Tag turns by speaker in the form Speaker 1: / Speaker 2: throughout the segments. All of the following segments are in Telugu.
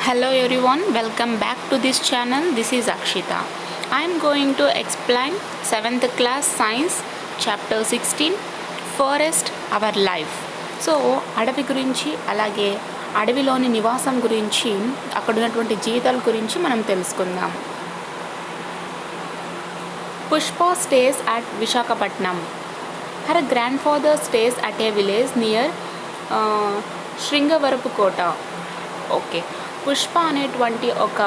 Speaker 1: Hello everyone, welcome back to this channel. This is Akshita. I am going to explain 7th class science chapter 16 forest our life. So అడవి గురించి అలాగే అడవిలోని నివాసం గురించి అక్కడ ఉన్నటువంటి జీవితాల గురించి మనం తెలుసుకుందాం. Pushpa stays at Visakhapatnam. Her grandfather stays at a village near Sringavarapu okay, Pushpa అనేటువంటి ఒక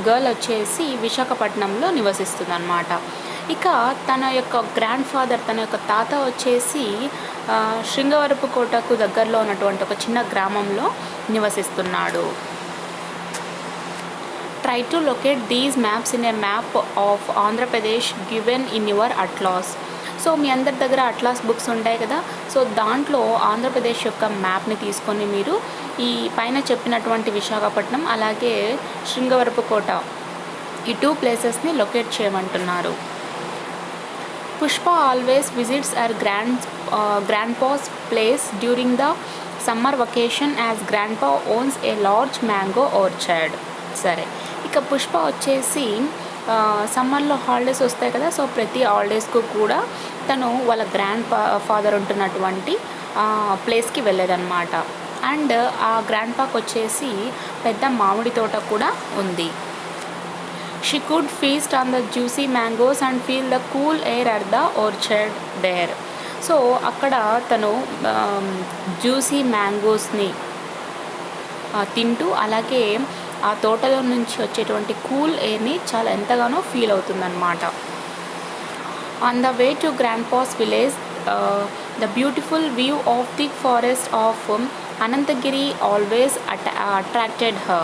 Speaker 1: గర్ల్ వచ్చేసి విశాఖపట్నంలో నివసిస్తుంది అన్నమాట. ఇక తన యొక్క గ్రాండ్ ఫాదర్, తన యొక్క తాత వచ్చేసి శృంగవరపు కోటకు దగ్గరలో ఉన్నటువంటి ఒక చిన్న గ్రామంలో నివసిస్తున్నాడు. Try to locate these maps in a map of Andhra Pradesh given in your atlas. So మీ అందరి దగ్గర అట్లాస్ బుక్స్ ఉంటాయి కదా, సో దాంట్లో ఆంధ్రప్రదేశ్ యొక్క మ్యాప్ని తీసుకొని మీరు ఈ పైన చెప్పినటువంటి విశాఖపట్నం అలాగే శృంగవరపు కోట ఈ 2 ప్లేసెస్ని లొకేట్ చేయమంటున్నారు. Pushpa always visits our grandpa's place during the summer vacation as grandpa owns a large mango orchard. సరే, ఇక పుష్ప వచ్చేసి సమ్మర్లో హాలిడేస్ వస్తాయి కదా, సో ప్రతి హాలిడేస్కు కూడా తను వాళ్ళ ఫాదర్ ఉంటున్నటువంటి ప్లేస్కి వెళ్ళేదన్నమాట. అండ్ ఆ గ్రాండ్పాకి వచ్చేసి పెద్ద మామిడి తోట కూడా ఉంది. She could feast on the juicy mangoes and feel the cool air at the orchard there. So అక్కడ తను జ్యూసీ మ్యాంగోస్ని తింటూ అలాగే ఆ తోటలో నుంచి వచ్చేటువంటి కూల్ ఎయిర్ని చాలా ఎంతగానో ఫీల్ అవుతుందన్నమాట. On the way to grandpa's village the beautiful view of the forest of Anantagiri always attracted her.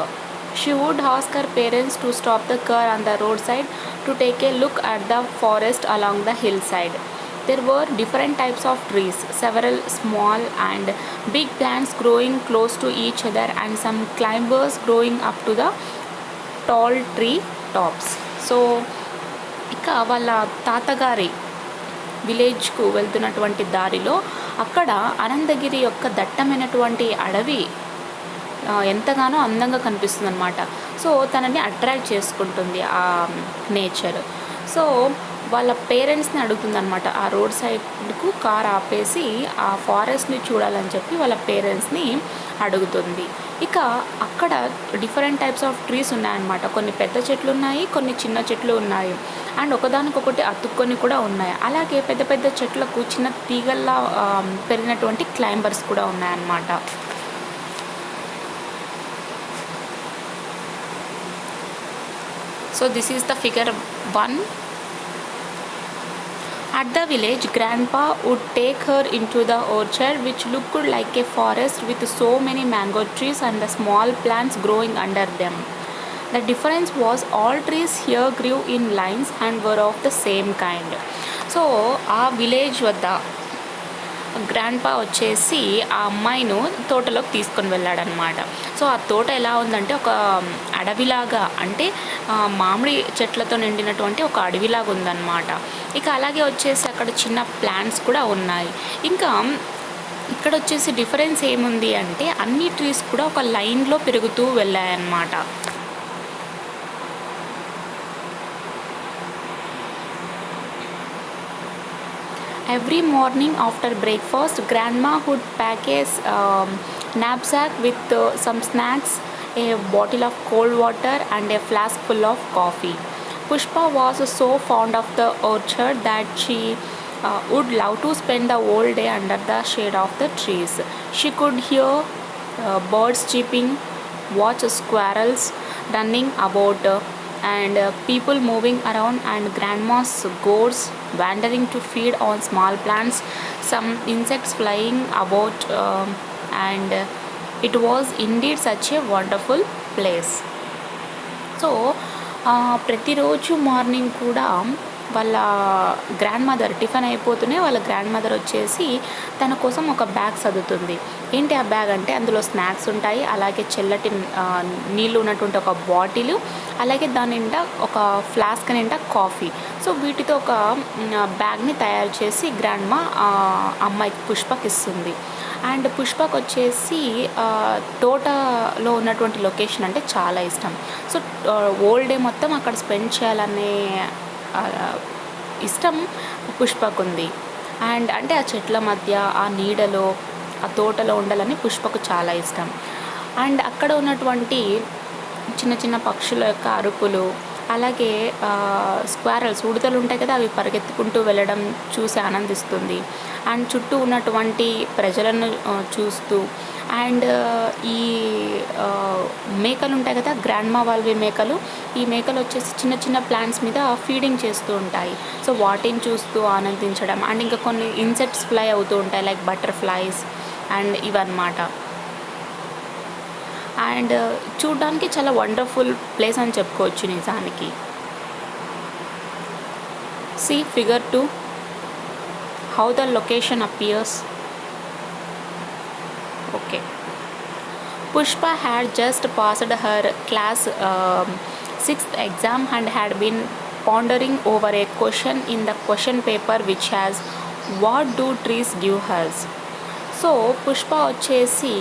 Speaker 1: She would ask her parents to stop the car on the roadside to take a look at the forest along the hillside. There were different types of trees, several small and big plants growing close to each other and some climbers growing up to the tall tree tops. So ఇక వాళ్ళ తాతగారి విలేజ్కు వెళ్తున్నటువంటి దారిలో అక్కడ అనంతగిరి యొక్క దట్టమైనటువంటి అడవి ఎంతగానో అందంగా కనిపిస్తుంది అన్నమాట. సో తనని అట్రాక్ట్ చేసుకుంటుంది ఆ నేచర్. సో వాళ్ళ పేరెంట్స్ని అడుగుతుందన్నమాట, ఆ రోడ్ సైడ్కు కార్ ఆపేసి ఆ ఫారెస్ట్ని చూడాలని చెప్పి వాళ్ళ పేరెంట్స్ని అడుగుతుంది. ఇక అక్కడ డిఫరెంట్ టైప్స్ ఆఫ్ ట్రీస్ ఉన్నాయన్నమాట. కొన్ని పెద్ద చెట్లు ఉన్నాయి, కొన్ని చిన్న చెట్లు ఉన్నాయి, అండ్ ఒకదానికొకటి అతుక్కొని కూడా ఉన్నాయి. అలాగే పెద్ద పెద్ద చెట్లకు చిన్న తీగల్లా పెరిగినటువంటి క్లైంబర్స్ కూడా ఉన్నాయన్నమాట. So this is the figure 1. At the village, Grandpa would take her into the orchard, which looked like a forest with so many mango trees and the small plants growing under them. The difference was all trees here grew in lines and were of the same kind. So, ఆ విలేజ్ వద్ద గ్రాండ్పా వచ్చేసి ఆ అమ్మాయిను తోటలోకి తీసుకొని వెళ్ళాడనమాట. సో ఆ తోట ఎలా ఉందంటే ఒక అడవిలాగా, అంటే మామిడి చెట్లతో నిండినటువంటి ఒక అడవిలాగా ఉందన్నమాట. ఇక అలాగే వచ్చేసి అక్కడ చిన్న ప్లాంట్స్ కూడా ఉన్నాయి. ఇంకా ఇక్కడ వచ్చేసి డిఫరెన్స్ ఏముంది అంటే అన్ని ట్రీస్ కూడా ఒక లైన్లో పెరుగుతూ వెళ్ళాయన్నమాట. Every morning after breakfast, Grandma would pack a knapsack with some snacks, a bottle of cold water and a flask full of coffee. Pushpa was so fond of the orchard that she would love to spend the whole day under the shade of the trees. She could hear birds chirping, watch squirrels running about, and people moving around, and grandma's goats wandering to feed on small plants, some insects flying about, and it was indeed such a wonderful place. So ప్రతిరోజు మార్నింగ్ కూడా వాళ్ళ గ్రాండ్ మదర్ టిఫిన్ అయిపోతూనే వాళ్ళ గ్రాండ్ మదర్ వచ్చేసి తన కోసం ఒక బ్యాగ్ సర్దుతుంది. ఏంటి ఆ బ్యాగ్ అంటే అందులో స్నాక్స్ ఉంటాయి, అలాగే చల్లటి నీళ్ళు ఉన్నటువంటి ఒక బాటిల్, అలాగే దాని నిండా ఒక ఫ్లాస్క్ నిండా కాఫీ. సో వీటితో ఒక బ్యాగ్ని తయారు చేసి గ్రాండ్ మా అమ్మాయికి పుష్పకి ఇస్తుంది. అండ్ పుష్పకు వచ్చేసి తోటలో ఉన్నటువంటి లొకేషన్ అంటే చాలా ఇష్టం. సో ఓల్డ్ డే మొత్తం అక్కడ స్పెండ్ చేయాలనే ఇష్టం పుష్పకుంది. అండ్ అంటే ఆ చెట్ల మధ్య ఆ నీడలో ఆ తోటలో ఉండాలని పుష్పకు చాలా ఇష్టం. అండ్ అక్కడ ఉన్నటువంటి చిన్న చిన్న పక్షుల యొక్క అరుపులు, అలాగే స్క్వారల్స్ ఉడతలు ఉంటాయి కదా, అవి పరిగెత్తుకుంటూ వెళ్ళడం చూసి ఆనందిస్తుంది. అండ్ చుట్టూ ఉన్నటువంటి ప్రజలను చూస్తూ, అండ్ ఈ మేకలు ఉంటాయి కదా, గ్రాండ్ మా వాళ్ళవి మేకలు, ఈ మేకలు వచ్చేసి చిన్న చిన్న ప్లాంట్స్ మీద ఫీడింగ్ చేస్తూ ఉంటాయి. సో వాటిని చూస్తూ ఆనందించడం. అండ్ ఇంకా కొన్ని ఇన్సెక్ట్స్ ఫ్లై అవుతూ ఉంటాయి, లైక్ బటర్ఫ్లైస్ అండ్ ఇవన్నమాట. అండ్ చూడడానికి చాలా వండర్ఫుల్ ప్లేస్ అని చెప్పుకోవచ్చు నిజానికి. See figure 2, how the location appears. Okay. Pushpa had just passed her class 6th exam and had been pondering over a question in the question paper which has, what do trees give us? So Pushpa వచ్చేసి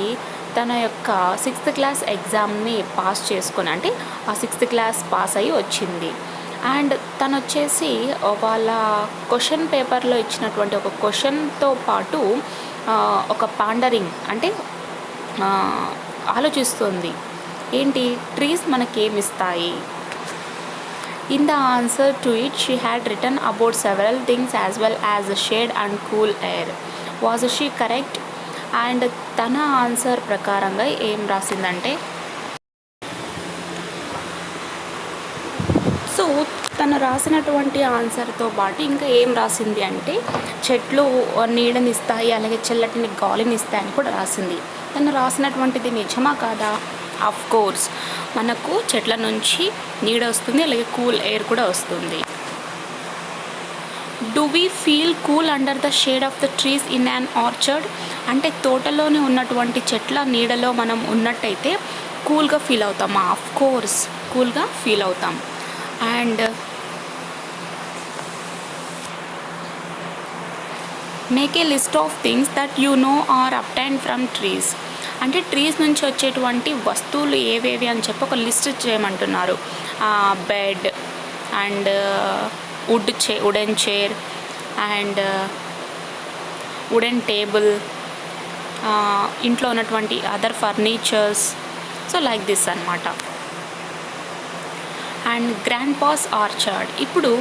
Speaker 1: తన యొక్క 6th క్లాస్ ఎగ్జామ్ని పాస్ చేసుకొని, అంటే ఆ 6th క్లాస్ పాస్ అయ్యి వచ్చింది. అండ్ తను వచ్చేసి వాళ్ళ క్వశ్చన్ పేపర్లో ఇచ్చినటువంటి ఒక క్వశ్చన్తో పాటు ఒక పాండరింగ్ అంటే ఆలోచిస్తుంది, ఏంటి trees మనకేమిస్తాయి. In the answer to it, she had written about several things as well as the shade and cool air. Was she correct? And తన ఆన్సర్ ప్రకారంగా ఏం రాసిందంటే, సో తను రాసినటువంటి ఆన్సర్తో పాటు ఇంకా ఏం రాసింది అంటే, చెట్లు నీడనిస్తాయి, అలాగే చల్లటిని గాలిని ఇస్తాయని కూడా రాసింది. తను రాసినటువంటిది నిజమా కాదా? ఆఫ్ కోర్స్, మనకు చెట్ల నుంచి నీడ వస్తుంది, అలాగే కూల్ ఎయిర్ కూడా వస్తుంది. Do we feel cool under the shade of the trees in an orchard? అంటే తోటలోనే ఉన్నటువంటి చెట్ల నీడలో మనం ఉన్నట్టయితే కూల్గా ఫీల్ అవుతామా? ఆఫ్ కోర్స్ కూల్గా ఫీల్ అవుతాం. And make a list of things that you know or obtain from trees. అంటే ట్రీస్ నుంచి వచ్చేటువంటి వస్తువులు ఏవేవి అని చెప్పి ఒక లిస్ట్ చేయమంటున్నారు. Bed and wooden chair and wooden table, ఇంట్లో ఉన్నటువంటి other furnitures. So like this అన్నమాట. అండ్ గ్రాండ్ పాస్ ఆర్చర్డ్, ఇప్పుడు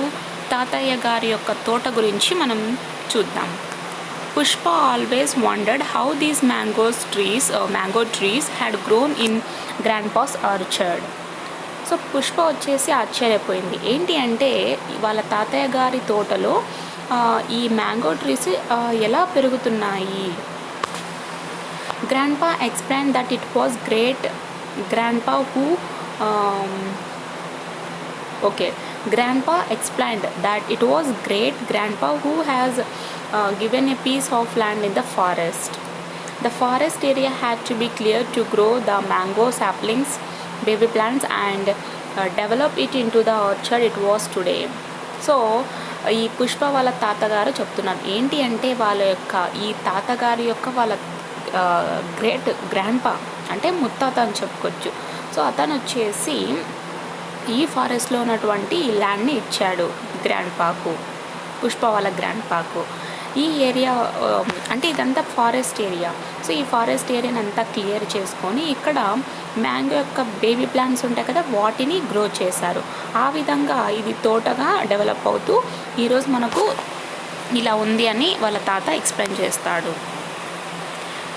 Speaker 1: తాతయ్య గారి యొక్క తోట గురించి మనం చూద్దాం. Pushpa always wondered how these mango trees had grown in grand pass orchard. So Pushpa వచ్చేసి ఆశ్చర్యపోయింది, ఏంటి అంటే వాళ్ళ తాతయ్య గారి తోటలో ఈ మ్యాంగో ట్రీస్ ఎలా పెరుగుతున్నాయి. Grandpa explained that it was great grandpa who Grandpa explained that it was great grandpa who has given a piece of land in the forest. The forest area had to be cleared to grow the mango saplings, baby plants and develop it into the orchard it was today. So ఈ పుష్ప వాళ్ళ తాతగారు చెప్తున్నారు, ఏంటి అంటే వాళ్ళ యొక్క ఈ తాతగారి యొక్క వాళ్ళ గ్రాండ్పా అంటే ముత్తాత అని చెప్పుకోవచ్చు. సో అతను వచ్చేసి ఈ ఫారెస్ట్లో ఉన్నటువంటి ఈ ల్యాండ్ని ఇచ్చాడు గ్రాండ్పాకు, పుష్ప వాళ్ళ గ్రాండ్పాకు. ఈ ఏరియా అంటే ఇదంతా ఫారెస్ట్ ఏరియా. సో ఈ ఫారెస్ట్ ఏరియాని అంతా క్లియర్ చేసుకొని ఇక్కడ మ్యాంగో యొక్క బేబీ ప్లాంట్స్ ఉంటాయి కదా, వాటిని గ్రో చేశారు. ఆ విధంగా ఇది తోటగా డెవలప్ అవుతూ ఈరోజు మనకు ఇలా ఉంది అని వాళ్ళ తాత ఎక్స్ప్లెయిన్ చేస్తాడు.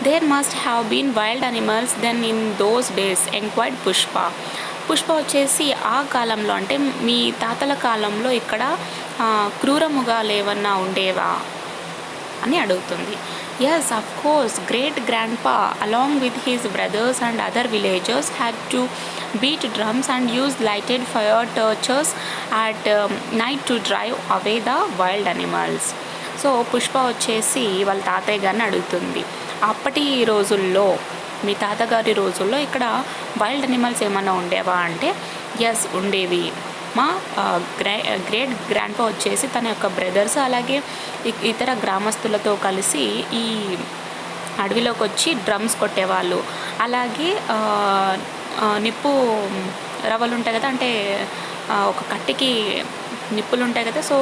Speaker 1: There must have been wild animals then in those days enquired Pushpa. Pushpa వచ్చేసి ఆ కాలంలో అంటే మీ తాతల కాలంలో ఇక్కడ క్రూరముగాలు ఏమన్నా ఉండేవా అని అడుగుతుంది. Yes, of course, great grandpa along with his brothers and other villagers had to beat drums and use lighted fire torches at night to drive away the wild animals. So Pushpa వచ్చేసి వాళ్ళ తాతయ్య గారిని అడుగుతుంది, అప్పటి రోజుల్లో మీ తాతగారి రోజుల్లో ఇక్కడ వైల్డ్ అనిమల్స్ ఏమన్నా ఉండేవా అంటే ఎస్ ఉండేవి. మా గ్రేట్ గ్రాండ్పా వచ్చేసి తన యొక్క బ్రదర్స్ అలాగే ఇతర గ్రామస్తులతో కలిసి ఈ అడవిలోకి వచ్చి డ్రమ్స్ కొట్టేవాళ్ళు. అలాగే నిప్పు రవ్వలు ఉంటాయి కదా, అంటే ఒక కట్టెకి నిప్పులు ఉంటాయి కదా, సో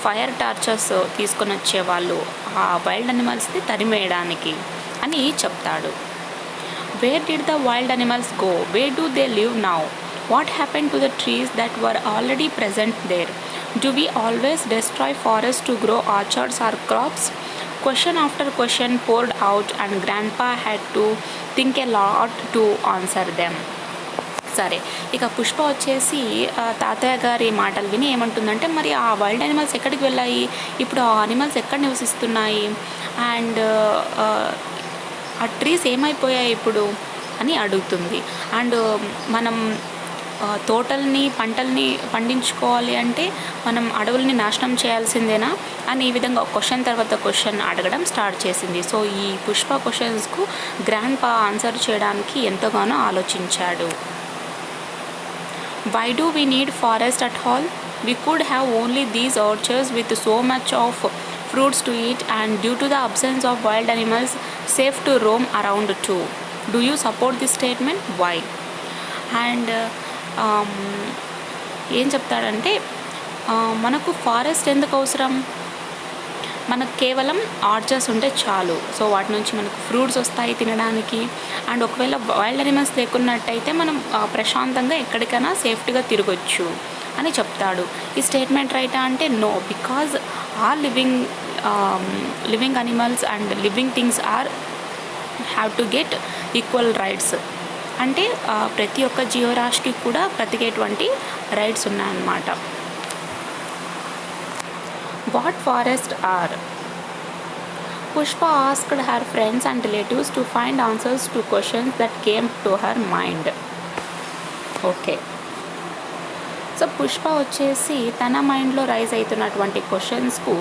Speaker 1: ఫైర్ టార్చర్స్ తీసుకొని వచ్చేవాళ్ళు ఆ వైల్డ్ అనిమల్స్ని తరిమేయడానికి అని చెప్తాడు. Where did the wild animals go? Where do they live now? What happen to the trees that were already present there? Do we always destroy forest to grow orchards or crops? Question after question poured out and grandpa had to think a lot to answer them. సరే, ఇక పుష్ప వచ్చేసి తాతయ్య గారి మాటలు విని ఏమంటుందంటే, మరి ఆ వైల్డ్ అనిమల్స్ ఎక్కడికి వెళ్ళాయి, ఇప్పుడు ఆ అనిమల్స్ ఎక్కడ నివసిస్తున్నాయి, అండ్ ఆ ట్రీస్ ఏమైపోయాయి ఇప్పుడు అని అడుగుతుంది. అండ్ మనం తోటల్ని పంటల్ని పండించుకోవాలి అంటే మనం అడవుల్ని నాశనం చేయాల్సిందేనా అని ఈ విధంగా క్వశ్చన్ తర్వాత క్వశ్చన్ అడగడం స్టార్ట్ చేసింది. సో ఈ పుష్ప క్వశ్చన్స్కు గ్రాండ్ పా ఆన్సర్ చేయడానికి ఎంతగానో ఆలోచించాడు. Why do we need forest at all? We could have only these orchards with so much of fruits to eat, and due to the absence of wild animals safe to roam around too. Do you support this statement? Why? And ఏం చెప్తాడంటే, మనకు ఫారెస్ట్ ఎందుకు అవసరం, మనకు కేవలం ఆర్చర్స్ ఉంటే చాలు, సో వాటి నుంచి మనకు ఫ్రూట్స్ వస్తాయి తినడానికి, అండ్ ఒకవేళ వైల్డ్ అనిమల్స్ లేకున్నట్టయితే మనం ప్రశాంతంగా ఎక్కడికైనా సేఫ్టీగా తిరగొచ్చు అని చెప్తాడు. ఈ స్టేట్మెంట్ రైటా అంటే no, because all living animals and living things have to get equal rights. అంటే ప్రతి ఒక్క జీవరాశికి కూడా బ్రతికేటువంటి రైట్స్ ఉన్నాయన్నమాట. What forest are? Pushpa asked her friends and relatives to find answers to questions that came to her mind. Okay, so Pushpa వచ్చేసి తన మైండ్లో రైజ్ అవుతున్నటువంటి క్వశ్చన్స్కు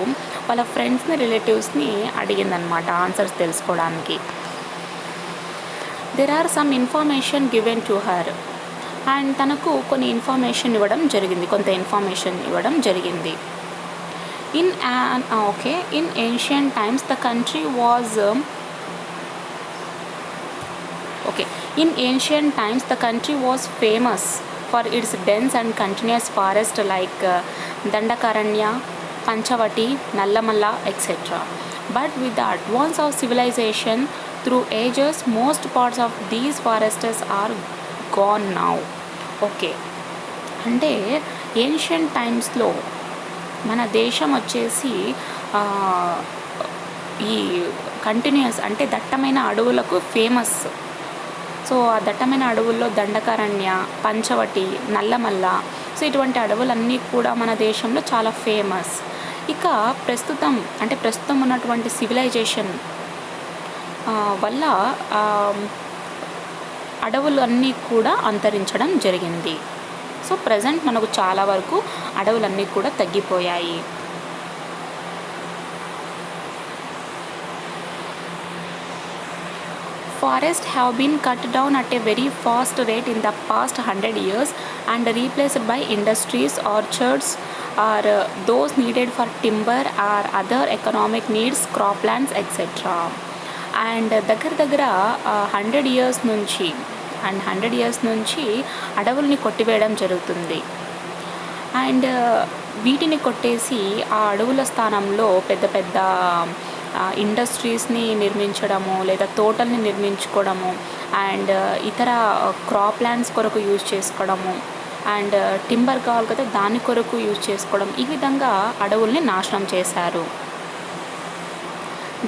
Speaker 1: వాళ్ళ ఫ్రెండ్స్ని రిలేటివ్స్ని అడిగిందనమాట ఆన్సర్స్ తెలుసుకోవడానికి. There are some information given to her, and తనకు కొన్ని ఇన్ఫర్మేషన్ ఇవ్వడం జరిగింది. In ancient times the country was famous for its dense and continuous forest like Dandakaranya, Panchavati, Nallamala etcetera. But with the advance of civilisation through ages most parts of these forests are gone now. Okay, అంటే ఏన్షియంట్ టైమ్స్లో మన దేశం వచ్చేసి ఈ కంటిన్యూస్ అంటే దట్టమైన అడవులకు ఫేమస్. సో ఆ దట్టమైన అడవుల్లో దండకారణ్య, పంచవటి, నల్లమల్ల, సో ఇటువంటి అడవులన్నీ కూడా మన దేశంలో చాలా ఫేమస్. ఇక ప్రస్తుతం ఉన్నటువంటి సివిలైజేషన్ వల్ల అడవులు అన్నీ కూడా అంతరించడం జరిగింది. సో ప్రజెంట్ మనకు చాలా వరకు అడవులన్నీ కూడా తగ్గిపోయాయి. Forests have been cut down at a very fast rate in the past 100 years and replaced by industries, orchards, or those needed for timber or other economic needs, croplands, etc. And దగ్గర 100 ఇయర్స్ నుంచి అడవుల్ని కొట్టివేయడం జరుగుతుంది. అండ్ వీటిని కొట్టేసి ఆ అడవుల స్థానంలో పెద్ద ఇండస్ట్రీస్ని నిర్మించడము, లేదా తోటల్ని నిర్మించుకోవడము, అండ్ ఇతర క్రాప్ ల్యాండ్స్ కొరకు యూజ్ చేసుకోవడము, అండ్ టింబర్ కావాలి కదా దాని కొరకు యూజ్ చేసుకోవడం, ఈ విధంగా అడవుల్ని నాశనం చేశారు.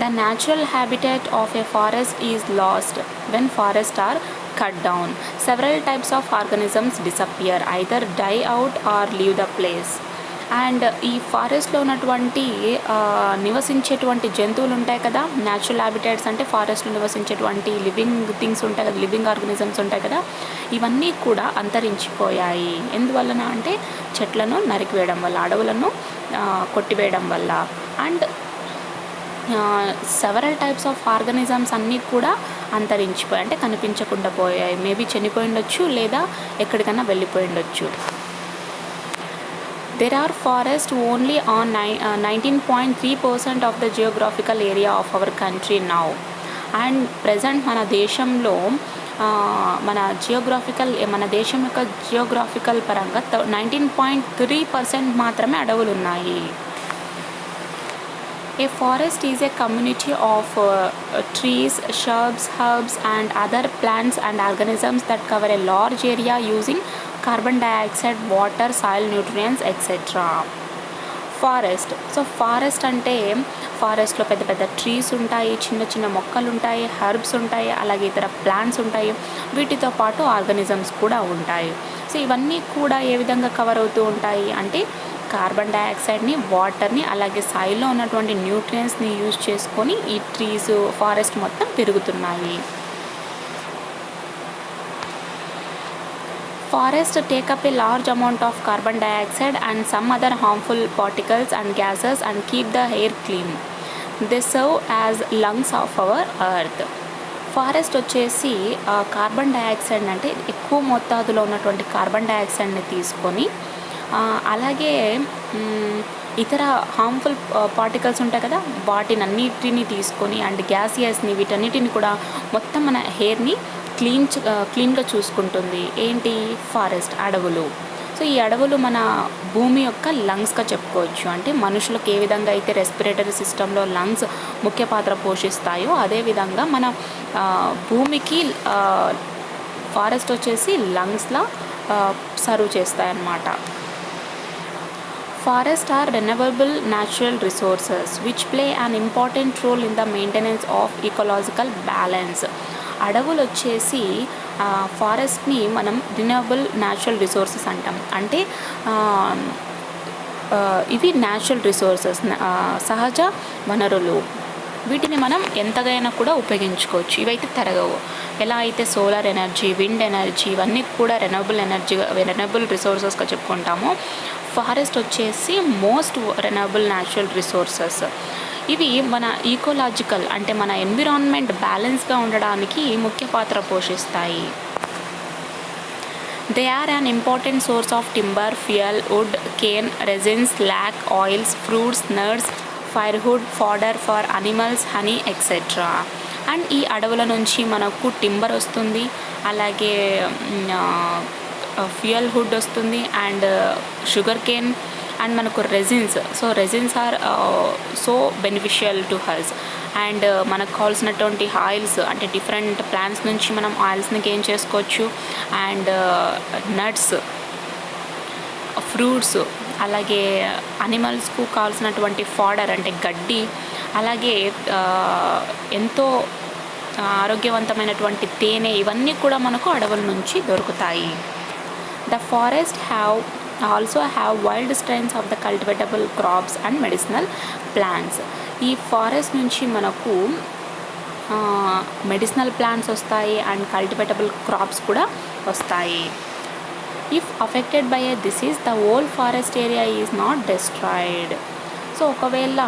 Speaker 1: The natural habitat of a forest is lost when forests are cut down. Several types of organisms disappear, either die out or leave the place. And ఈ ఫారెస్ట్లో ఉన్నటువంటి నివసించేటువంటి జంతువులు ఉంటాయి కదా, న్యాచురల్ హ్యాబిటాట్స్ అంటే ఫారెస్ట్లో నివసించేటువంటి లివింగ్ థింగ్స్ ఉంటాయి కదా, లివింగ్ ఆర్గనిజమ్స్ ఉంటాయి కదా, ఇవన్నీ కూడా అంతరించిపోయాయి. ఎందువలన అంటే చెట్లను నరికివేయడం వల్ల, అడవులను కొట్టివేయడం వల్ల. And several types of organisms అన్నీ కూడా అంతరించిపోయాయి, అంటే కనిపించకుండా పోయాయి. మేబీ చనిపోయి ఉండొచ్చు, లేదా ఎక్కడికైనా వెళ్ళిపోయి ఉండొచ్చు. There are forests only on 19.3% of the geographical area of our country now. And present మన దేశంలో మన దేశం యొక్క జియోగ్రాఫికల్ పరంగా 19.3% మాత్రమే అడవులు ఉన్నాయి. A forest is a community of trees, shrubs, herbs and other plants and organisms that cover a large area using carbon dioxide, water, soil, nutrients, etc. Forest. So forest అంటే ఫారెస్ట్లో పెద్ద పెద్ద ట్రీస్ ఉంటాయి, చిన్న చిన్న మొక్కలు ఉంటాయి, హర్బ్స్ ఉంటాయి, అలాగే ఇతర ప్లాంట్స్ ఉంటాయి, వీటితో పాటు ఆర్గానిజమ్స్ కూడా ఉంటాయి. సో ఇవన్నీ కూడా ఏ విధంగా కవర్ అవుతూ ఉంటాయి అంటే కార్బన్ డైఆక్సైడ్ని, వాటర్ని, అలాగే సాయిల్లో ఉన్నటువంటి న్యూట్రియంట్స్ని యూజ్ చేసుకొని ఈ ట్రీస్, ఫారెస్ట్ మొత్తం పెరుగుతున్నాయి. Forests take up a large amount of carbon dioxide and some other harmful particles and gases and keep the air clean. They serve as lungs of our earth. Forest వచ్చేసి కార్బన్ డైఆక్సైడ్ అంటే ఎక్కువ మోతాదులో ఉన్నటువంటి కార్బన్ డైఆక్సైడ్ని తీసుకొని అలాగే ఇతర హార్మ్ఫుల్ పార్టికల్స్ ఉంటాయి కదా, వాటినన్నిటిని తీసుకొని అండ్ గ్యాసియస్ని, వీటన్నిటిని కూడా మొత్తం మన హెయిర్ని క్లీన్గా చూసుకుంటుంది. ఏంటి? ఫారెస్ట్, అడవులు. సో ఈ అడవులు మన భూమి యొక్క లంగ్స్గా చెప్పుకోవచ్చు. అంటే మనుషులకు ఏ విధంగా అయితే రెస్పిరేటరీ సిస్టంలో లంగ్స్ ముఖ్య పాత్ర పోషిస్తాయో అదేవిధంగా మన భూమికి ఫారెస్ట్ వచ్చేసి లంగ్స్లా serve చేస్తాయన్నమాట. Forests are renewable natural resources which play an important role in the maintenance of ecological balance. అడవులు వచ్చేసి ఫారెస్ట్ని మనం రిన్యూవబుల్ న్యాచురల్ రిసోర్సెస్ అంటాం. అంటే ఇవి న్యాచురల్ రిసోర్సెస్, సహజ వనరులు. వీటిని మనం ఎంతగైనా కూడా ఉపయోగించుకోవచ్చు. ఇవైతే తరగవు. ఎలా అయితే సోలార్ ఎనర్జీ, విండ్ ఎనర్జీ ఇవన్నీ కూడా రెన్యూవబుల్ రిసోర్సెస్గా చెప్పుకుంటామో, ఫారెస్ట్ వచ్చేసి మోస్ట్ రెన్యూవబుల్ న్యాచురల్ రిసోర్సెస్. ఇవి మన ఈకోలాజికల్ అంటే మన ఎన్విరాన్మెంట్ బ్యాలెన్స్గా ఉండడానికి ముఖ్య పాత్ర పోషిస్తాయి. They are an important source of timber, fuel, wood, cane, resins, lac, oils, fruits, nuts, firewood, fodder for animals, honey etcetera. And ఈ అడవుల నుంచి మనకు టింబర్ వస్తుంది, అలాగే ఫ్యూయల్ వుడ్ వస్తుంది, అండ్ షుగర్ కేన్, అండ్ మనకు resins. So resins are so beneficial to health. And మనకు కావాల్సినటువంటి ఆయిల్స్ అంటే డిఫరెంట్ ప్లాంట్స్ నుంచి మనం ఆయిల్స్ని గెయిన్ చేసుకోవచ్చు. అండ్ నట్స్, ఫ్రూట్స్, అలాగే అనిమల్స్కు కావాల్సినటువంటి ఫాడర్ అంటే గడ్డి, అలాగే ఎంతో ఆరోగ్యవంతమైనటువంటి తేనె, ఇవన్నీ కూడా మనకు అడవుల నుంచి దొరుకుతాయి. The forest also have wild strains of the cultivatable crops and medicinal plants. ఈ ఫారెస్ట్ నుంచి మనకు మెడిసినల్ ప్లాంట్స్ వస్తాయి అండ్ కల్టివేటబుల్ క్రాప్స్ కూడా వస్తాయి. If affected by a disease the whole forest area is not destroyed. So ఒకవేళ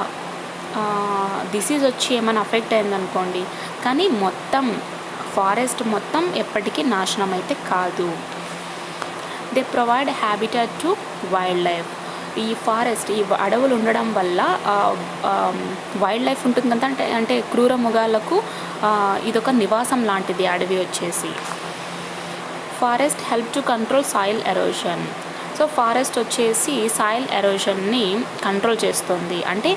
Speaker 1: డిసీజ్ వచ్చి ఏమైనా అఫెక్ట్ అయిందనుకోండి, కానీ మొత్తం ఫారెస్ట్ మొత్తం ఎప్పటికీ నాశనం అయితే కాదు. They provide habitat to wild life. ఈ ఫారెస్ట్, ఈ అడవులు ఉండడం వల్ల వైల్డ్ లైఫ్ ఉంటుంది కదా, అంటే క్రూర మృగాలకు ఇదొక నివాసం లాంటిది అడవి వచ్చేసి. Forest help to control soil erosion. So forest వచ్చేసి సాయిల్ ఎరోషన్ని కంట్రోల్ చేస్తుంది. అంటే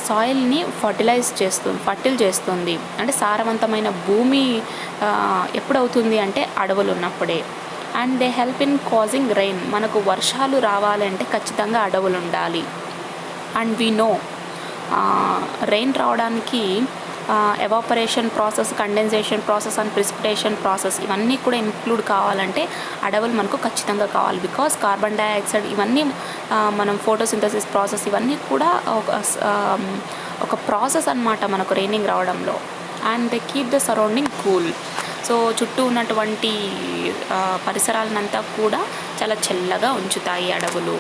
Speaker 1: సాయిల్ని ఫర్టిల్ చేస్తుంది. అంటే సారవంతమైన భూమి ఎప్పుడవుతుంది అంటే అడవులు ఉన్నప్పుడే. And they help in causing rain. మనకు వర్షాలు రావాలంటే ఖచ్చితంగా అడవులు ఉండాలి. అండ్ వీ నో రెయిన్ రావడానికి evaporation process, condensation process and precipitation process ఇవన్నీ కూడా ఇంక్లూడ్ కావాలంటే అడవులు మనకు ఖచ్చితంగా కావాలి. బికాస్ కార్బన్ డైఆక్సైడ్ ఇవన్నీ మనం ఫోటోసింథసిస్ ప్రాసెస్ ఇవన్నీ కూడా ఒక ప్రాసెస్ అన్నమాట మనకు రెయినింగ్ రావడంలో. And they keep the surrounding cool. So చుట్టూ ఉన్నటువంటి పరిసరాలనంతా కూడా చాలా చల్లగా ఉంచుతాయి అడవులు.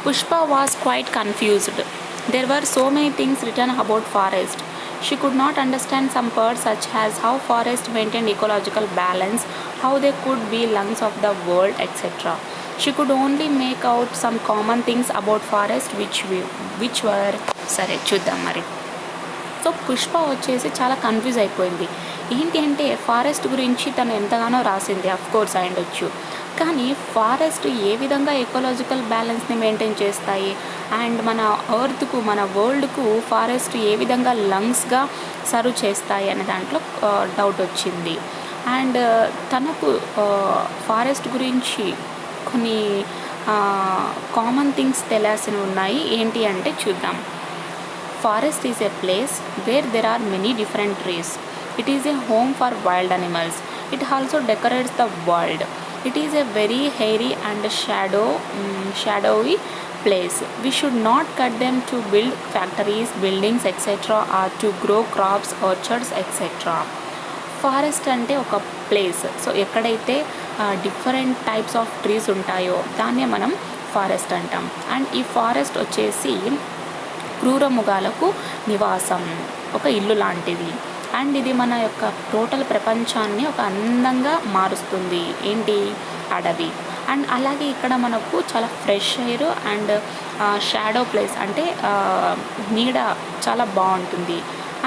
Speaker 1: Pushpa was quite confused. There were so many things written about forest. She could not understand some parts such as how forests maintain ecological balance, how they could be lungs of the world, etc. She could only make out some common things about forest which were సరే చూద్దాం మరి. సో పుష్ప వచ్చేసి చాలా కన్ఫ్యూజ్ అయిపోయింది. ఏంటి అంటే ఫారెస్ట్ గురించి తను ఎంతగానో రాసింది, కోర్స్ అయ్యుండొచ్చు. కానీ ఫారెస్ట్ ఏ విధంగా ఎకలాజికల్ బ్యాలెన్స్ని మెయింటైన్ చేస్తాయి అండ్ మన ఎర్త్కు, మన వరల్డ్కు ఫారెస్ట్ ఏ విధంగా లంగ్స్గా సర్వ్ చేస్తాయి అనే దాంట్లో డౌట్ వచ్చింది. అండ్ తనకు ఫారెస్ట్ గురించి కొన్ని కామన్ థింగ్స్ తెలియాల్సినవి ఉన్నాయి. ఏంటి అంటే చూద్దాం. Forest is a place where there are many different trees. It is a home for wild animals. It also decorates the world. It is a very hairy and shadowy place. We should not cut them to build factories, buildings, etc. or to grow crops, orchards, etc. Forest అంటే ఒక ప్లేస్. సో ఎక్కడైతే డిఫరెంట్ టైప్స్ ఆఫ్ ట్రీస్ ఉంటాయో దాన్నే మనం ఫారెస్ట్ అంటాం. అండ్ ఈ ఫారెస్ట్ వచ్చేసి క్రూర మృగాలకు నివాసం, ఒక ఇల్లు లాంటిది. అండ్ ఇది మన యొక్క టోటల్ ప్రపంచాన్ని ఒక అందంగా మారుస్తుంది. ఏంటి? అడవి. అండ్ అలాగే ఇక్కడ మనకు చాలా fresh air and shadow place అంటే నీడ చాలా బాగుంటుంది.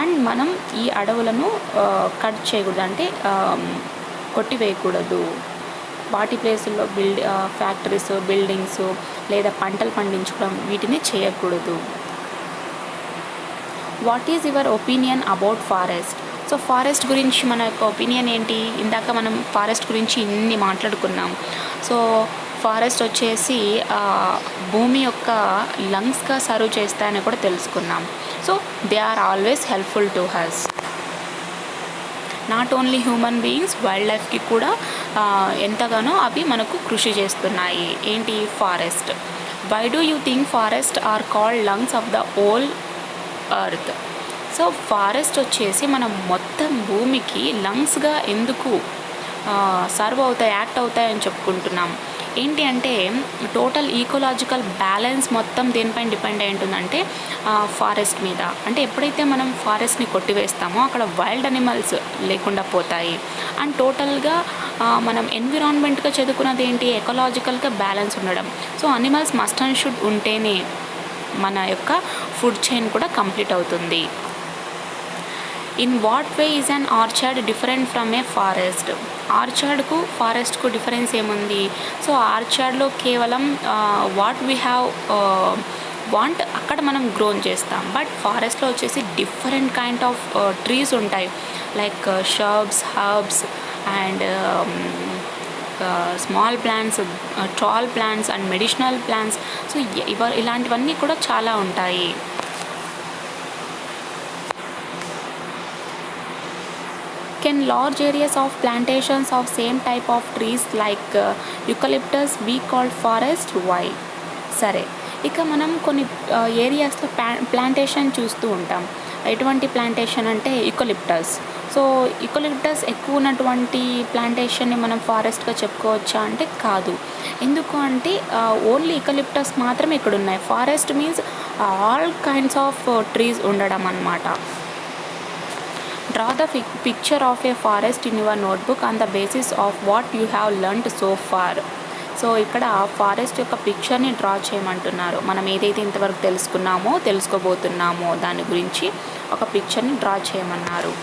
Speaker 1: అండ్ మనం ఈ అడవులను కట్ చేయకూడదు, అంటే కొట్టివేయకూడదు. వాటి ప్లేసుల్లో ఫ్యాక్టరీస్, బిల్డింగ్స్ లేదా పంటలు పండించుకోవడం వీటిని చేయకూడదు. What is your opinion about forest? So forest గురించి మన యొక్క ఒపీనియన్ ఏంటి? ఇందాక మనం ఫారెస్ట్ గురించి ఇన్ని మాట్లాడుకున్నాం. సో ఫారెస్ట్ వచ్చేసి భూమి యొక్క లంగ్స్గా సర్వ్ చేస్తాయని కూడా తెలుసుకున్నాం. So they are always helpful to us. Not only human beings, wild లైఫ్కి కూడా ఎంతగానో అవి మనకు కృషి చేస్తున్నాయి. ఏంటి? Forest. Why do you think forest are called lungs of the whole earth? So forest వచ్చేసి మనం మొత్తం భూమికి లంగ్స్గా ఎందుకు సర్వ్ అవుతాయి, యాక్ట్ అవుతాయి అని చెప్పుకుంటున్నాం. ఏంటి అంటే టోటల్ ఈకోలాజికల్ బ్యాలెన్స్ మొత్తం దేనిపైన డిపెండ్ అయి ఉంటుందంటే ఫారెస్ట్ మీద. అంటే ఎప్పుడైతే మనం ఫారెస్ట్ని కొట్టివేస్తామో అక్కడ వైల్డ్ అనిమల్స్ లేకుండా పోతాయి. అండ్ టోటల్గా మనం ఎన్విరాన్మెంట్గా చదువుకున్నది ఏంటి? ఎకలాజికల్గా బ్యాలెన్స్ ఉండడం. So animals must and should ఉంటేనే మన యొక్క ఫుడ్ చైన్ కూడా కంప్లీట్ అవుతుంది. In what way is an orchard different from a forest? ఆర్చర్డ్కు ఫారెస్ట్కు డిఫరెన్స్ ఏముంది? సో ఆర్చర్డ్లో కేవలం వాట్ వీ హ్యావ్ వాంట్ అక్కడ మనం గ్రోన్ చేస్తాం. బట్ ఫారెస్ట్లో వచ్చేసి డిఫరెంట్ కైండ్ ఆఫ్ ట్రీస్ ఉంటాయి, like shrubs, herbs and small plants, tall plants and medicinal plants. So ఇలాంటివన్నీ కూడా చాలా ఉంటాయి. Can large areas of plantations of same type of trees like eucalyptus be called forest? Why? సరే, ఇక మనం కొన్ని ఏరియాస్లో ప్లాంటేషన్ చూస్తూ ఉంటాం. ఎటువంటి ప్లాంటేషన్ అంటే యూకలిప్టస్. సో యూకలిప్టస్ ఎక్కువ ఉన్నటువంటి ప్లాంటేషన్ని మనం ఫారెస్ట్గా చెప్పుకోవచ్చా అంటే కాదు. ఎందుకు అంటే ఓన్లీ యూకలిప్టస్ మాత్రమే ఇక్కడ ఉన్నాయి. Forest means all kinds of trees ఉండడం అన్నమాట. Draw the picture of a forest in your notebook on the basis of what you have learnt so far. So ఇక్కడ ఫారెస్ట్ యొక్క పిక్చర్ని డ్రా చేయమంటున్నారు. మనం ఏదైతే ఇంతవరకు తెలుసుకోబోతున్నామో దాని గురించి ఒక పిక్చర్ని డ్రా చేయమన్నారు.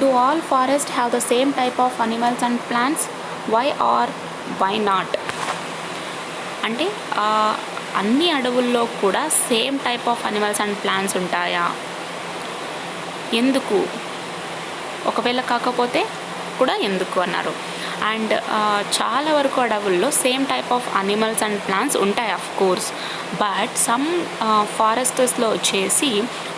Speaker 1: Do all forests have the same type of animals and plants? Why or why not? అంటే అన్ని అడవుల్లో కూడా same type of animals and plants ఉంటాయా? ఎందుకు? ఒకవేళ కాకపోతే కూడా ఎందుకు అన్నారు. అండ్ చాలా వరకు అడవుల్లో same type of animals and plants ఉంటాయి అఫ్ కోర్స్. బట్ సమ్ ఫారెస్టర్స్లో వచ్చేసి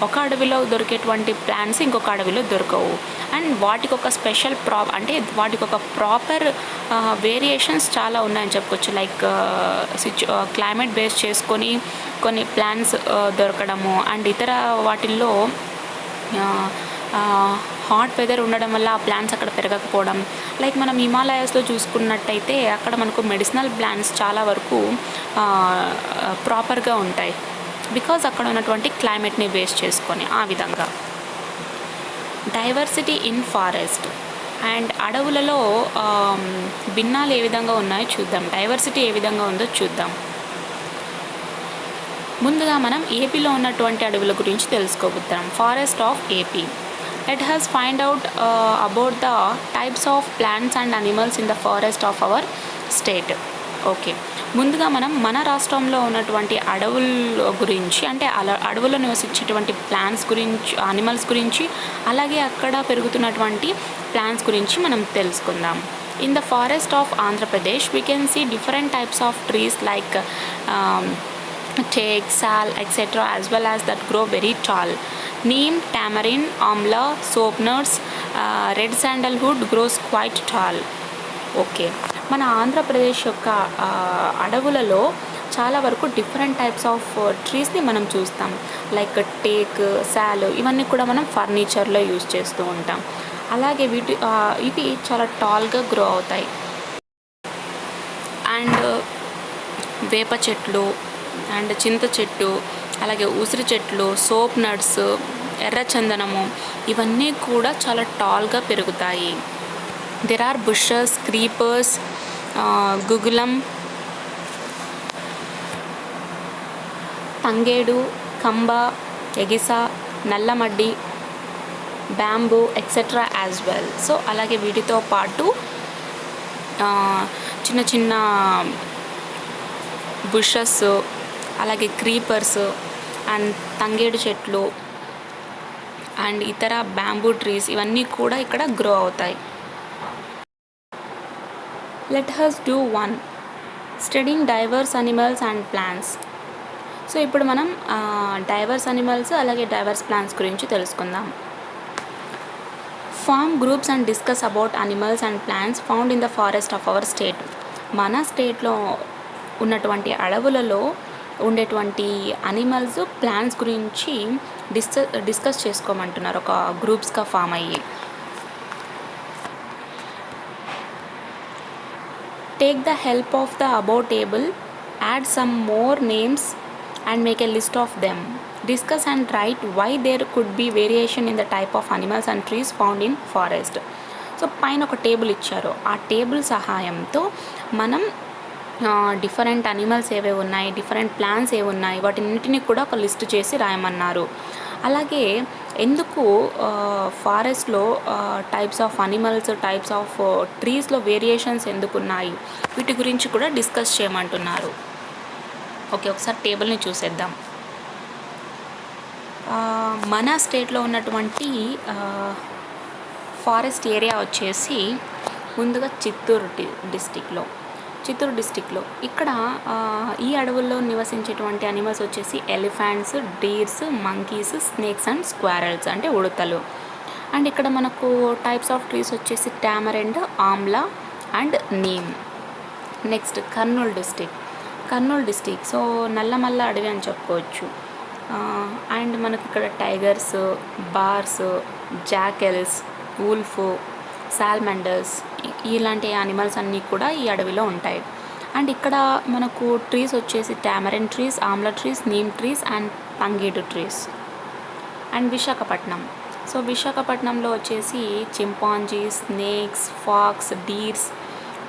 Speaker 1: ఒక అడవిలో దొరికేటువంటి ప్లాంట్స్ ఇంకొక అడవిలో దొరకవు. అండ్ వాటికి ఒక స్పెషల్ అంటే వాటికి ఒక ప్రాపర్ వేరియేషన్స్ చాలా ఉన్నాయని చెప్పుకోవచ్చు. లైక్ క్లైమేట్ బేస్ చేసుకొని కొన్ని ప్లాంట్స్ దొరకడము అండ్ ఇతర వాటిల్లో హాట్ వెదర్ ఉండడం వల్ల ఆ ప్లాంట్స్ అక్కడ పెరగకపోవడం. లైక్ మనం హిమాలయాస్లో చూసుకున్నట్టయితే అక్కడ మనకు మెడిసినల్ ప్లాంట్స్ చాలా వరకు ప్రాపర్గా ఉంటాయి, బికాజ్ అక్కడ ఉన్నటువంటి క్లైమేట్ని బేస్ చేసుకొని. ఆ విధంగా డైవర్సిటీ ఇన్ ఫారెస్ట్. అండ్ అడవులలో భిన్నాలు ఏ విధంగా ఉన్నాయో చూద్దాం, డైవర్సిటీ ఏ విధంగా ఉందో చూద్దాం. ముందుగా మనం ఏపీలో ఉన్నటువంటి అడవుల గురించి తెలుసుకోబోతున్నాం. Forest of AP. Let us find out about the types of plants and animals in the forest of our state. Okay, ముందుగా మనం మన రాష్ట్రంలో ఉన్నటువంటి అడవుల గురించి, అంటే అడవుల్లో నివసించేటువంటి ప్లాంట్స్ గురించి, అనిమల్స్ గురించి, అలాగే అక్కడ పెరుగుతున్నటువంటి ప్లాంట్స్ గురించి మనం తెలుసుకుందాం. In the forest of Andhra Pradesh, we can see different types of trees like teak, sal, etc., as well as that grow very tall. Neem, tamarind, amla, soapnuts, red sandalwood grows quite tall. Okay, మన ఆంధ్రప్రదేశ్ యొక్క అడవులలో చాలా వరకు డిఫరెంట్ టైప్స్ ఆఫ్ ట్రీస్ని మనం చూస్తాం. లైక్ టేక్, సాల్, ఇవన్నీ కూడా మనం ఫర్నిచర్లో యూజ్ చేస్తూ ఉంటాం. అలాగే ఇవి చాలా టాల్గా గ్రో అవుతాయి. అండ్ వేప చెట్లు, అండ్ చింత చెట్టు, అలాగే ఉసిరి చెట్లు, సోప్ నట్స్, ఎర్ర చందనము, ఇవన్నీ కూడా చాలా టాల్గా పెరుగుతాయి. దెర్ ఆర్ బుషెస్, క్రీపర్స్, గుగులం, తంగేడు, కంబ, ఎగిస, నల్లమడ్డి, bamboo etcetera as well. So అలాగే వీటితో పాటు చిన్న చిన్న బుషెస్, అలాగే క్రీపర్స్ అండ్ తంగేడు చెట్లు అండ్ ఇతర బ్యాంబూ ట్రీస్, ఇవన్నీ కూడా ఇక్కడ గ్రో అవుతాయి. Let us do one, studying diverse animals and plants. So ఇప్పుడు మనం డైవర్స్ అనిమల్స్ అలాగే డైవర్స్ ప్లాంట్స్ గురించి తెలుసుకుందాం. Form groups and discuss about animals and plants found in the forest of our state. మన స్టేట్లో ఉన్నటువంటి అడవులలో ఉండేటువంటి అనిమల్స్, ప్లాంట్స్ గురించి డిస్కస్ చేసుకోమంటున్నారు ఒక గ్రూప్స్గా ఫామ్ అయ్యి. Take the help of the above table, add some more names and make a list of them. Discuss and write why there could be variation in the type of animals and trees found in forest. So పైన ఒక టేబుల్ ఇచ్చారు. ఆ టేబుల్ సహాయంతో మనం డిఫరెంట్ అనిమల్స్ ఏవేవి ఉన్నాయి, డిఫరెంట్ ప్లాంట్స్ ఏవి ఉన్నాయి, వాటిన్నిటిని కూడా ఒక లిస్ట్ చేసి రాయమన్నారు. అలాగే ఎందుకు ఫారెస్ట్లో types of animals, types of ట్రీస్లో వేరియేషన్స్ ఎందుకు ఉన్నాయి, వీటి గురించి కూడా డిస్కస్ చేయమంటున్నారు. ఓకే, ఒకసారి టేబుల్ని చూసేద్దాం. మన స్టేట్లో ఉన్నటువంటి ఫారెస్ట్ ఏరియా వచ్చేసి ముందుగా చిత్తూరు డిస్టిక్లో ఇక్కడ ఈ అడవుల్లో నివసించేటువంటి అనిమల్స్ వచ్చేసి elephants, deers, monkeys, snakes and squirrels అంటే ఉడతలు. అండ్ ఇక్కడ మనకు టైప్స్ ఆఫ్ ట్రీస్ వచ్చేసి tamarind, amla and neem. Next Kurnool district, so Nallamala అడవి అని చెప్పుకోవచ్చు. అండ్ మనకి ఇక్కడ tigers, bears, jackals, wolf, salamanders, ఇలాంటి యానిమల్స్ అన్నీ కూడా ఈ అడవిలో ఉంటాయి. అండ్ ఇక్కడ మనకు ట్రీస్ వచ్చేసి tamarind trees, amla trees, neem trees and తంగేడు ట్రీస్. అండ్ విశాఖపట్నంలో వచ్చేసి chimpanzee, snakes, fox, deers,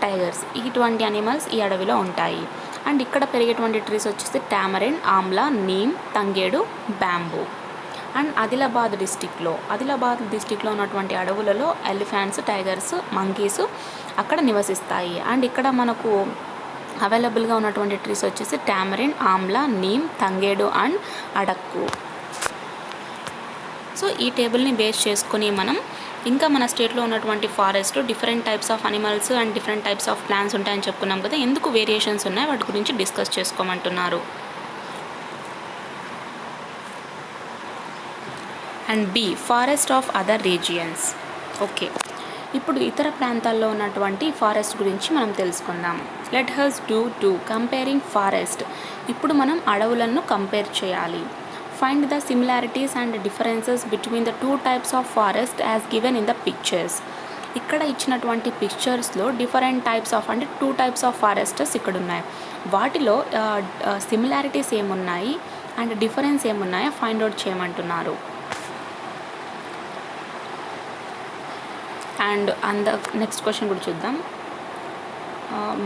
Speaker 1: tigers, ఇటువంటి అనిమల్స్ ఈ అడవిలో ఉంటాయి. అండ్ ఇక్కడ పెరిగేటువంటి ట్రీస్ వచ్చేసి టామరెంట్, ఆమ్లా, నీమ్, తంగేడు, బ్యాంబూ. అండ్ ఆదిలాబాద్ డిస్టిక్లో ఉన్నటువంటి అడవులలో ఎలిఫెంట్స్, టైగర్స్, మంకీస్ అక్కడ నివసిస్తాయి. అండ్ ఇక్కడ మనకు అవైలబుల్గా ఉన్నటువంటి ట్రీస్ వచ్చేసి tamarind, amla, neem, Tangedu and అడక్కు. So ఈ టేబుల్ని బేస్ చేసుకొని మనం ఇంకా మన స్టేట్లో ఉన్నటువంటి ఫారెస్ట్లో different types of animals and different types of plants ఉంటాయని చెప్పుకున్నాం కదా, ఎందుకు వేరియేషన్స్ ఉన్నాయి వాటి గురించి డిస్కస్ చేసుకోమంటున్నారు. And B, forest of other regions. Okay, ఇప్పుడు ఇతర ప్రాంతాల్లో ఉన్నటువంటి ఫారెస్ట్ గురించి మనం తెలుసుకుందాం. Let us do comparing forest. ఇప్పుడు మనం అడవులను కంపేర్ చేయాలి. Find the similarities and differences between the two types of forest as given in the pictures. ఇక్కడ ఇచ్చినటువంటి పిక్చర్స్లో డిఫరెంట్ టైప్స్ ఆఫ్, అంటే 2 types ఆఫ్ ఫారెస్టర్స్ ఇక్కడ ఉన్నాయి. వాటిలో సిమిలారిటీస్ ఏమున్నాయి అండ్ డిఫరెన్స్ ఏమున్నాయో ఫైండ్ అవుట్ చేయమంటున్నారు. అండ్ నెక్స్ట్ క్వశ్చన్ కూడా చూద్దాం.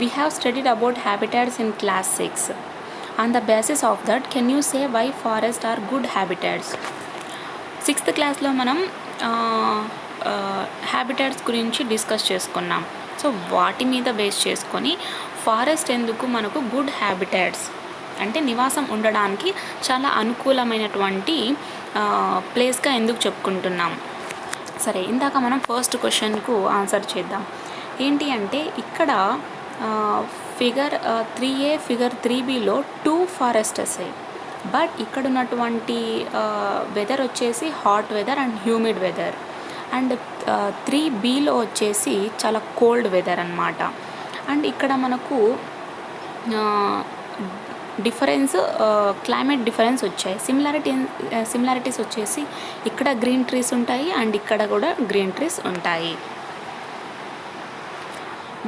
Speaker 1: We have studied about habitats in class 6. On the basis of that, can you say why forests are good habitats? 6th క్లాస్లో మనం హ్యాబిటాట్స్ గురించి డిస్కస్ చేసుకున్నాం. సో వాటి మీద బేస్ చేసుకొని ఫారెస్ట్ ఎందుకు మనకు గుడ్ హ్యాబిటాట్స్ అంటే నివాసం ఉండడానికి చాలా అనుకూలమైనటువంటి ప్లేస్గా ఎందుకు చెప్పుకుంటున్నాం. సరే, ఇందాక మనం ఫస్ట్ క్వశ్చన్కు ఆన్సర్ చేద్దాం. ఏంటి అంటే ఇక్కడ ఫిగర్ 3A ఫిగర్ 3Bలో 2 ఫారెస్ట్స్ అయ్యాయి. బట్ ఇక్కడ ఉన్నటువంటి వెదర్ వచ్చేసి hot weather and humid weather, and 3Bలో వచ్చేసి చాలా కోల్డ్ వెదర్ అన్నమాట. అండ్ ఇక్కడ మనకు డిఫరెన్స్ క్లైమేట్ డిఫరెన్స్ వచ్చాయి. సిమిలారిటీస్ వచ్చేసి ఇక్కడ గ్రీన్ ట్రీస్ ఉంటాయి అండ్ ఇక్కడ కూడా గ్రీన్ ట్రీస్ ఉంటాయి.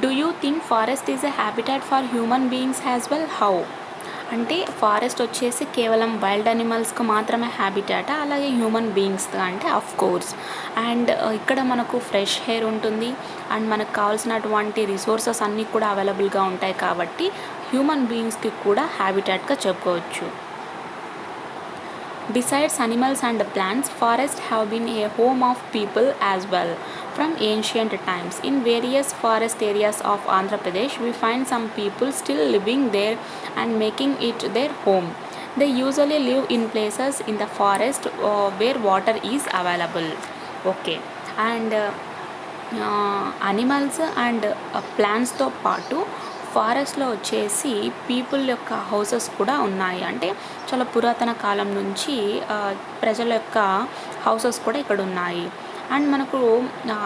Speaker 1: Do you think forest is a habitat for human beings as well? How? అంటే ఫారెస్ట్ వచ్చేసి కేవలం వైల్డ్ అనిమల్స్కి మాత్రమే హ్యాబిటాటా, అలాగే హ్యూమన్ బీయింగ్స్ అంటే ఆఫ్ కోర్స్. అండ్ ఇక్కడ మనకు ఫ్రెష్ ఎయిర్ ఉంటుంది అండ్ మనకు కావాల్సినటువంటి రిసోర్సెస్ అన్నీ కూడా అవైలబుల్గా ఉంటాయి కాబట్టి హ్యూమన్ బీయింగ్స్కి కూడా హ్యాబిటాట్గా చెప్పుకోవచ్చు. Besides animals and plants, forests have been a home of people as well from ancient times. In various forest areas of Andhra Pradesh, we find some people still living there and making it their home. They usually live in places in the forest where water is available. Okay, and animals and plants తో పాటు ఫారెస్ట్లో వచ్చేసి పీపుల్ యొక్క హౌసెస్ కూడా ఉన్నాయి. అంటే చాలా పురాతన కాలం నుంచి ప్రజల యొక్క హౌసెస్ కూడా ఇక్కడ ఉన్నాయి. అండ్ మనకు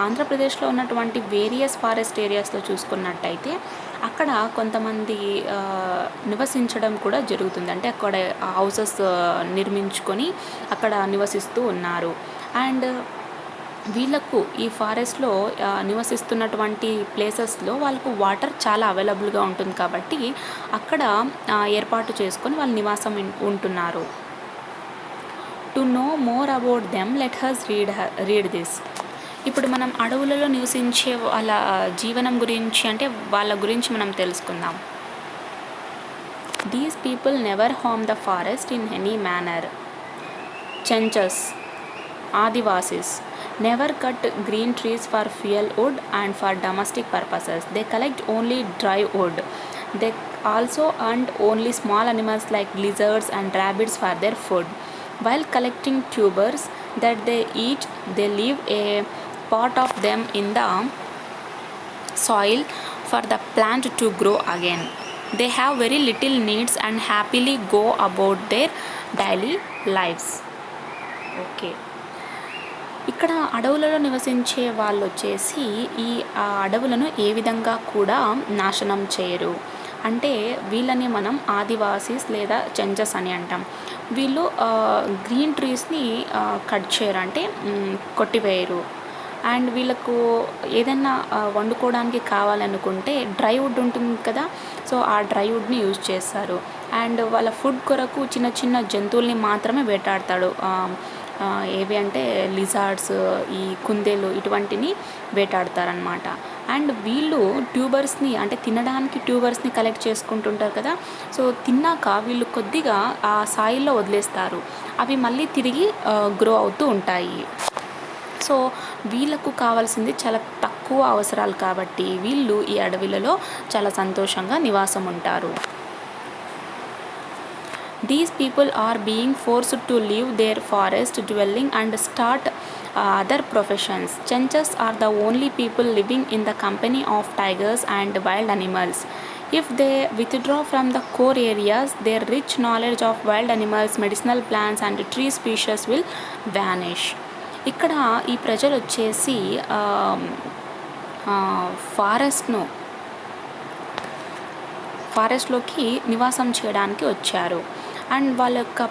Speaker 1: ఆంధ్రప్రదేశ్లో ఉన్నటువంటి వేరియస్ ఫారెస్ట్ ఏరియాస్లో చూసుకున్నట్టయితే అక్కడ కొంతమంది నివసించడం కూడా జరుగుతుంది. అంటే అక్కడ హౌసెస్ నిర్మించుకొని అక్కడ నివసిస్తూ ఉన్నారు. అండ్ వీళ్ళకు ఈ ఫారెస్ట్లో నివసిస్తున్నటువంటి ప్లేసెస్లో వాళ్ళకు వాటర్ చాలా అవైలబుల్గా ఉంటుంది కాబట్టి అక్కడ ఏర్పాటు చేసుకొని వాళ్ళు నివాసం ఉంటున్నారు. To know more about them let has read this. ఇప్పుడు మనం అడవులలో నివసించే వాళ్ళ జీవనం గురించి అంటే వాళ్ళ గురించి మనం తెలుసుకుందాం. These people never harm the forest in any manner. Chenchus, Adivasis never cut green trees for fuel wood and for domestic purposes. They collect only dry wood. They also hunt only small animals like lizards and rabbits for their food. While collecting tubers that they eat, they leave a part of them in the soil for the plant to grow again. They have very little needs and happily go about their daily lives. Okay. ఇక్కడ అడవులలో నివసించే వాళ్ళు వచ్చేసి ఈ అడవులను ఏ విధంగా కూడా నాశనం చేయరు. అంటే వీళ్ళని మనం ఆదివాసీస్ లేదా చెంచస్ అని అంటాం. వీళ్ళు గ్రీన్ ట్రీస్ని కట్ చేయరు, అంటే కొట్టివేయరు. అండ్ వీళ్ళకు ఏదైనా వండుకోవడానికి కావాలనుకుంటే డ్రై వుడ్ ఉంటుంది కదా, సో ఆ డ్రై వుడ్ని యూజ్ చేస్తారు. అండ్ వాళ్ళ ఫుడ్ కొరకు చిన్న చిన్న జంతువుల్ని మాత్రమే వేటాడతాడు. ఏవి అంటే లిజార్డ్స్, ఈ కుందేలు ఇటువంటిని వేటాడతారనమాట. అండ్ వీళ్ళు ట్యూబర్స్ని అంటే తినడానికి ట్యూబర్స్ని కలెక్ట్ చేసుకుంటుంటారు కదా, సో తిన్నాక వీళ్ళు కొద్దిగా ఆ సాయిల్లో వదిలేస్తారు. అవి మళ్ళీ తిరిగి గ్రో అవుతూ ఉంటాయి. సో వీళ్ళకు కావాల్సింది చాలా తక్కువ అవసరాలు కాబట్టి వీళ్ళు ఈ అడవిలలో చాలా సంతోషంగా నివాసం ఉంటారు. These people are being forced to leave their forest dwelling and start other professions. Chenchas are the only people living in the company of tigers and wild animals. If they withdraw from the core areas, their rich knowledge of wild animals, medicinal plants and tree species will vanish. ఇక్కడ ఈ ప్రజలు వచ్చేసి ఫారెస్ట్లోకి నివాసం చేయడానికి వచ్చారు. అండ్ వాళ్ళ యొక్క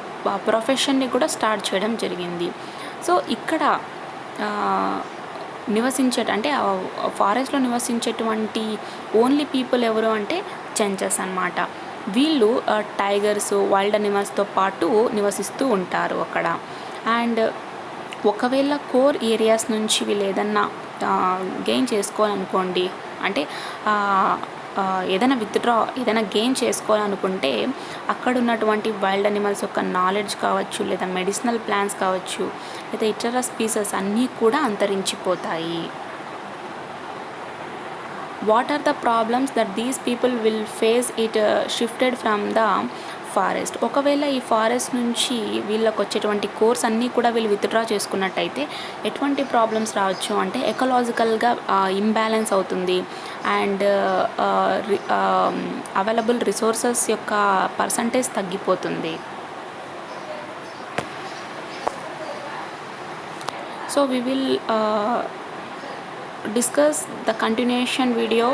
Speaker 1: ప్రొఫెషన్ని కూడా స్టార్ట్ చేయడం జరిగింది. సో ఇక్కడ అంటే ఫారెస్ట్లో నివసించేటువంటి ఓన్లీ పీపుల్ ఎవరు అంటే చెంచస్ అన్నమాట. వీళ్ళు టైగర్స్, వైల్డ్ అనిమల్స్తో పాటు నివసిస్తూ ఉంటారు అక్కడ. అండ్ ఒకవేళ కోర్ ఏరియాస్ నుంచి వీళ్ళు ఏదన్నా గెయిన్ చేసుకోవాలనుకోండి, అంటే ఏదైనా ఏదైనా గెయిన్ చేసుకోవాలనుకుంటే అక్కడ ఉన్నటువంటి వైల్డ్ అనిమల్స్ యొక్క నాలెడ్జ్ కావచ్చు, లేదా మెడిసినల్ ప్లాంట్స్ కావచ్చు, లేదా ఇతర స్పీసెస్ అన్నీ కూడా అంతరించిపోతాయి. What are the problems that these people will face it shifted from the forest? ఒకవేళ ఈ ఫారెస్ట్ నుంచి వీళ్ళకి వచ్చేటువంటి కోర్స్ అన్నీ కూడా వీళ్ళు విత్డ్రా చేసుకున్నట్టయితే ఎటువంటి ప్రాబ్లమ్స్ రావచ్చు అంటే ఎకలాజికల్గా ఇంబ్యాలెన్స్ అవుతుంది, అండ్ అవైలబుల్ రిసోర్సెస్ యొక్క పర్సంటేజ్ తగ్గిపోతుంది. So we will discuss the continuation video